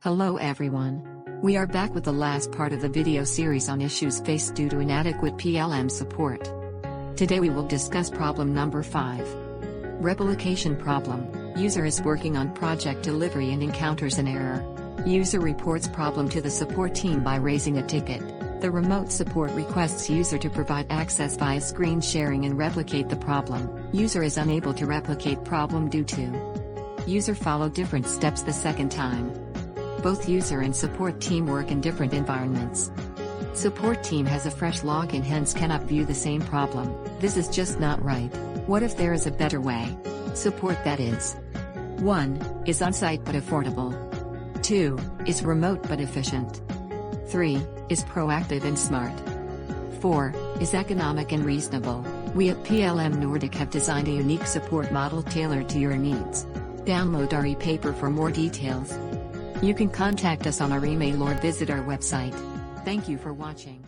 Hello everyone. We are back with the last part of the video series on issues faced due to inadequate PLM support. Today we will discuss problem number 5. Replication problem. User is working on project delivery and encounters an error. User reports problem to the support team by raising a ticket. The remote support requests user to provide access via screen sharing and replicate the problem. User is unable to replicate problem due to user follow different steps the second time. Both user and support team work in different environments. Support team has a fresh login, hence cannot view the same problem. This is just not right. What if there is a better way? Support that is 1. Is on-site but affordable. 2. Is remote but efficient. 3. Is proactive and smart. 4. Is economic and reasonable. We at PLM Nordic have designed a unique support model tailored to your needs. Download our e-paper for more details. You can contact us on our email or visit our website. Thank you for watching.